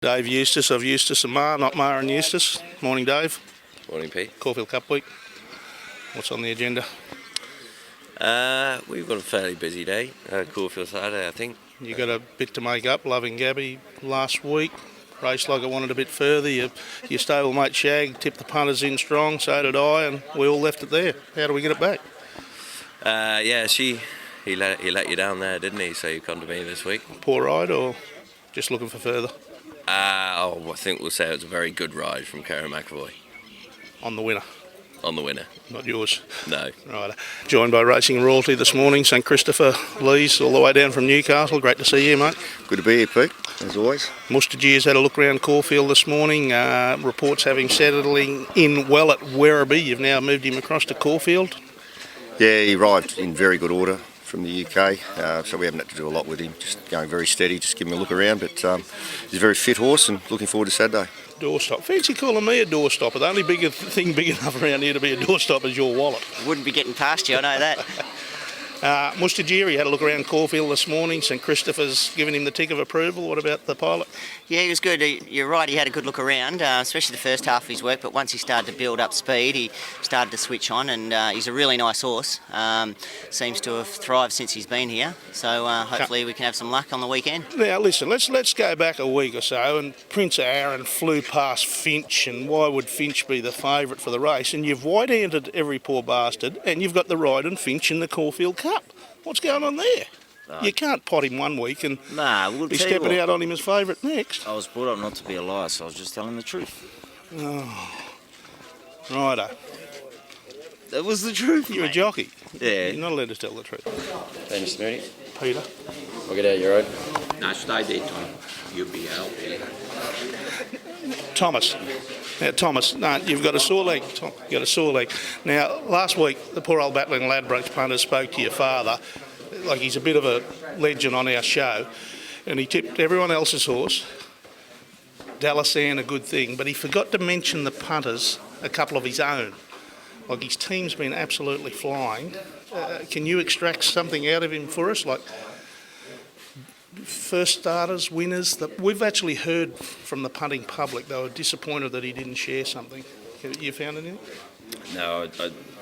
Dave Eustace of Eustace and Marr, not Marr and Eustace. Morning, Dave. Morning, Pete. Caulfield Cup week. What's on the agenda? We've got a fairly busy day. Caulfield Saturday, I think. You got a bit to make up. Loving Gabby last week. Raced like I wanted a bit further. Your stablemate Shag tipped the punters in strong, so did I, and we all left it there. How do we get it back? He let you down there, didn't he? So you come to me this week. Poor ride, or just looking for further? I think we'll say it was a very good ride from Karen McAvoy. On the winner? On the winner. Not yours? No. Right. Joined by Racing Royalty this morning, St Christopher Lees, all the way down from Newcastle. Great to see you, mate. Good to be here, Pete, as always. Mustajir's had a look around Caulfield this morning. Reports having settling in well at Werribee. You've now moved him across to Caulfield. Yeah, he arrived in very good order from the UK, so we haven't had to do a lot with him. Just going very steady, just giving him a look around. But he's a very fit horse and looking forward to Saturday. Doorstop. Fancy calling me a doorstopper. The only thing big enough around here to be a doorstop is your wallet. Wouldn't be getting past you, I know that. Mustajir had a look around Caulfield this morning. St Christopher's given him the tick of approval. What about the pilot? Yeah, he was good. You're right, he had a good look around, especially the first half of his work, but once he started to build up speed, he started to switch on, and he's a really nice horse. Seems to have thrived since he's been here, so hopefully we can have some luck on the weekend. Now listen, let's go back a week or so, and Prince Aaron flew past Finch, and why would Finch be the favourite for the race? And you've white-handed every poor bastard, and you've got the ride and Finch in the Caulfield Cup. What's going on there? No. You can't pot him one week and be stepping out on him as favourite next. I was brought up not to be a liar, so I was just telling the truth. Oh. Righto. That was the truth, You're mate. a jockey. Yeah. You're not allowed to tell the truth. Thanks, Moody. Peter. I'll get out your road. No, stay there, Tom. You'll be out there. Thomas. Now, Thomas, no, you've got a sore leg. Tom, you've got a sore leg. Now, last week, the poor old battling Ladbrokes punter spoke to your father. Like he's a bit of a legend on our show. And he tipped everyone else's horse. Dallasan, a good thing. But he forgot to mention the punters, a couple of his own. Like his team's been absolutely flying. Can you extract something out of him for us? Like first starters, winners. We've actually heard from the punting public they were disappointed that he didn't share something. Have you found anything? No,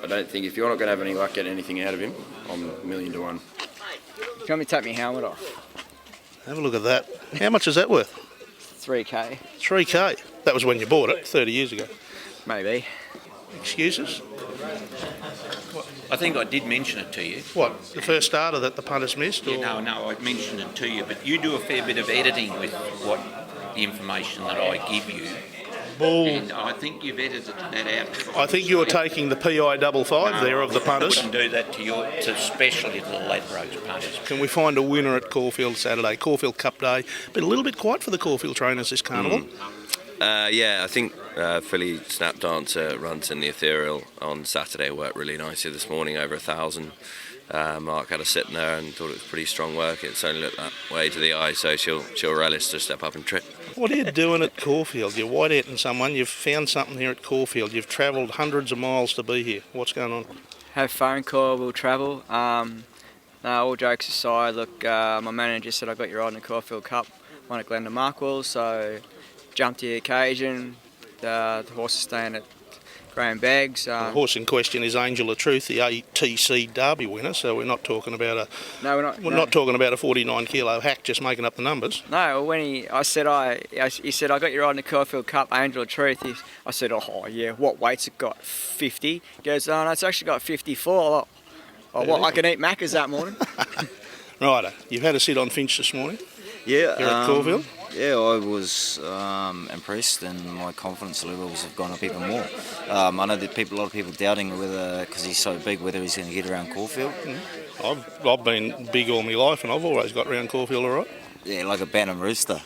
I don't think. If you're not going to have any luck getting anything out of him, I'm 1,000,000 to 1. You want me to take my helmet off? Have a look at that. How much is that worth? 3K. 3K? That was when you bought it, 30 years ago. Maybe. Excuses? I think I did mention it to you. What, the first starter that the punters missed? Or? Yeah, no, I mentioned it to you, but you do a fair bit of editing with the information that I give you. Bull. And I think you've edited that out. I think you're taking the PI 55 there of the punters. I wouldn't do that to especially to the Ladbrokes punters. Can we find a winner at Caulfield Saturday? Caulfield Cup Day. Been a little bit quiet for the Caulfield trainers this carnival. I think Philly Snap Dancer runs in the Ethereal on Saturday worked really nicely this morning, over 1,000. Mark had a sit in there and thought it was pretty strong work. It's only looked that way to the eye, so she'll relish to step up and trip. What are you doing at Caulfield? You're white-hatting someone. You've found something here at Caulfield. You've travelled hundreds of miles to be here. What's going on? Have phone call, we'll travel. All jokes aside, look, my manager said I got your ride in the Caulfield Cup, won at Glenda Markwell, so jumped to the occasion. The horse is staying at Graham Baggs. The horse in question is Angel of Truth, the ATC Derby winner. So we're not talking about a. No, we're not. Not talking about a 49-kilo hack just making up the numbers. No, when he said I got your ride in the Caulfield Cup, Angel of Truth. I said, oh yeah, what weight's it got? 50. He goes, oh no, it's actually got 54. I can eat Macca's that morning. Righto, you've had a sit on Finch this morning. Yeah. Here at Caulfield. Yeah, I was impressed, and my confidence levels have gone up even more. I know that a lot of people doubting whether, because he's so big, whether he's going to get around Caulfield. I've been big all my life, and I've always got around Caulfield all right. Yeah, like a Bantam rooster.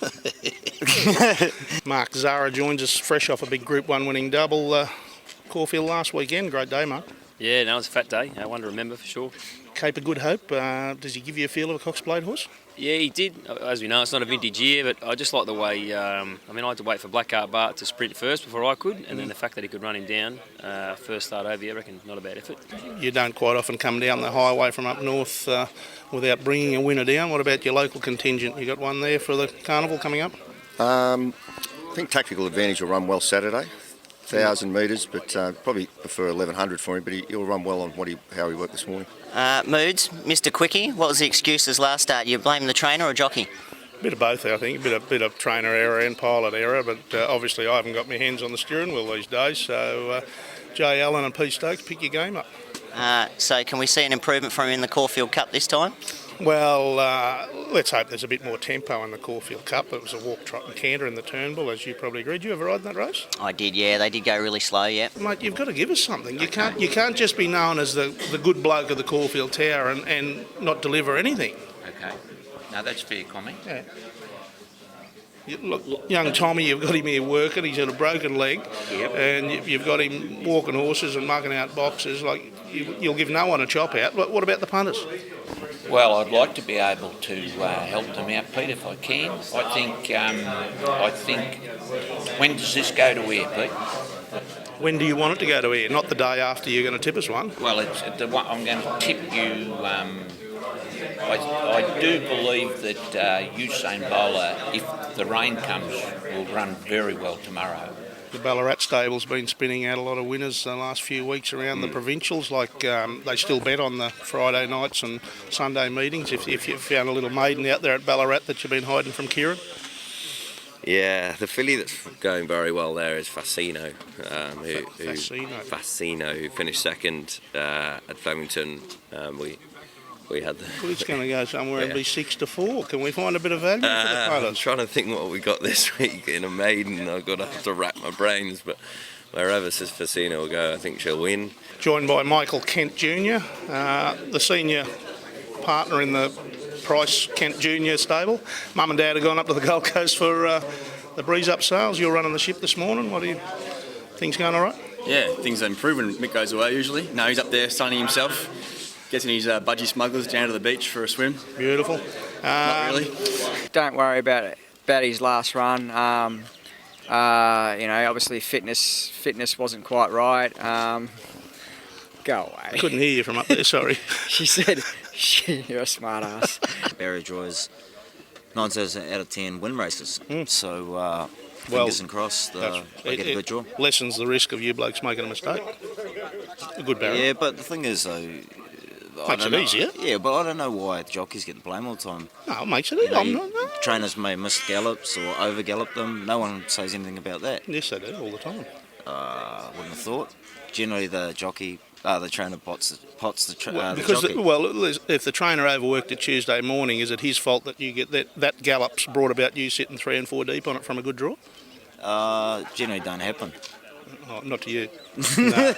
Mark Zara joins us fresh off a big Group 1 winning double. Caulfield last weekend. Great day, Mark. Yeah, no, it was a fat day. One to remember for sure. Cape of Good Hope. Does he give you a feel of a Cox Plate horse? Yeah, he did. As we know, it's not a vintage year, but I just like the way, I had to wait for Blackheart Bart to sprint first before I could, and then the fact that he could run him down first start over, I reckon, not a bad effort. You don't quite often come down the highway from up north without bringing a winner down. What about your local contingent? You got one there for the carnival coming up? I think tactical advantage will run well Saturday. 1,000 metres, but probably prefer 1,100 for him, but he'll run well on how he worked this morning. Moods, Mr. Quickie, what was the excuses last start? You blame the trainer or jockey? Bit of both, I think. Bit of trainer error and pilot error, but obviously I haven't got my hands on the steering wheel these days. So Jay Allen and P Stokes, pick your game up. So can we see an improvement from him in the Caulfield Cup this time? Well, let's hope there's a bit more tempo in the Caulfield Cup. It was a walk, trot and canter in the Turnbull, as you probably agreed. Did you ever ride in that race? I did, yeah. They did go really slow, yeah. Mate, you've got to give us something. You can't just be known as the good bloke of the Caulfield Tower and not deliver anything. Okay. No, that's fair comment. Yeah. Look, young Tommy, you've got him here working. He's had a broken leg, Yep. and you've got him walking horses and mucking out boxes. Like you'll give no one a chop out. What about the punters? Well, I'd like to be able to help them out, Pete, if I can. I think. When does this go to air, Pete? When do you want it to go to air? Not the day after you're going to tip us one. Well, it's the one I'm going to tip you. I do believe that Usain Bowler, if the rain comes, will run very well tomorrow. The Ballarat stable's been spinning out a lot of winners the last few weeks around the provincials. Like they still bet on the Friday nights and Sunday meetings. If you found a little maiden out there at Ballarat that you've been hiding from Kieran. Yeah, the filly that's going very well there is Fascino, who finished second at Flemington. We had the. Well, it's going to go somewhere and be 6-4. Can we find a bit of value for the punters? I'm trying to think what we got this week in a maiden. I've got to have to rack my brains, but wherever says Fascino will go, I think she'll win. Joined by Michael Kent Jr., the senior partner in the Price Kent Jr. stable. Mum and Dad have gone up to the Gold Coast for the Breeze Up sales. You're running the ship this morning. What do you? Things going all right? Yeah, things are improving. Mick goes away usually. No, he's up there sunning himself. Getting his budgie smugglers down to the beach for a swim. Beautiful. Not really. Don't worry about his last run. Obviously fitness wasn't quite right. Go away. I couldn't hear you from up there, sorry. She said, you're a smart ass. Barrier draws 9 out of 10 win races. So fingers and crossed, I get a good draw. Lessens the risk of you blokes making a mistake. A good barrier. Yeah, but the thing is, though, makes it easier. Yeah, but I don't know why the jockeys get the blame all the time. No, it makes it easier. Trainers may miss gallops or over gallop them. No one says anything about that. Yes, they do all the time. Wouldn't have thought. Generally, the trainer pots the jockey. If the trainer overworked it Tuesday morning, is it his fault that you get that gallop's brought about you sitting 3 and 4 deep on it from a good draw? Generally don't happen. Oh, not to you. No.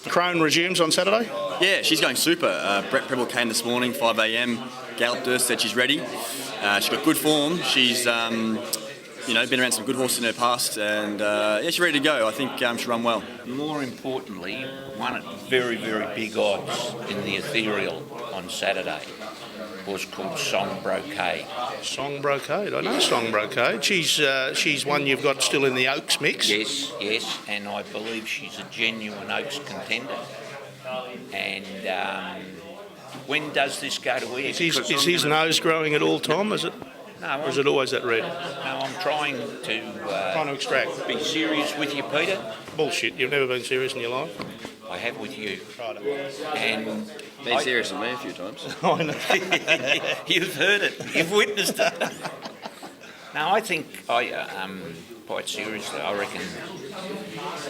Crone resumes on Saturday? Yeah, she's going super. Brett Preble came this morning, 5 a.m, galloped her, said she's ready. She's got good form. She's been around some good horses in her past, and she's ready to go. I think she'll run well. More importantly, won at very, very big odds in the Ethereal on Saturday. Was called Song Brocade. Song Brocade, I know Song Brocade. She's one you've got still in the Oaks mix. Yes, and I believe she's a genuine Oaks contender. And when does this go to air? Is his nose growing at all, Tom? Is it? No, or is it always that red? No, I'm trying to extract. Be serious with you, Peter. Bullshit, you've never been serious in your life. I have with you. Right. And been serious with me a few times. I know. You've heard it. You've witnessed it. No, I think quite seriously, I reckon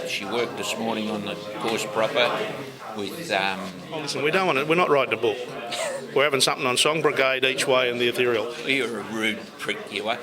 she worked this morning on the course proper with... Listen, we don't want to, we're not writing a book. We're having something on Song Brigade each way in the Ethereal. You're a rude prick, you are.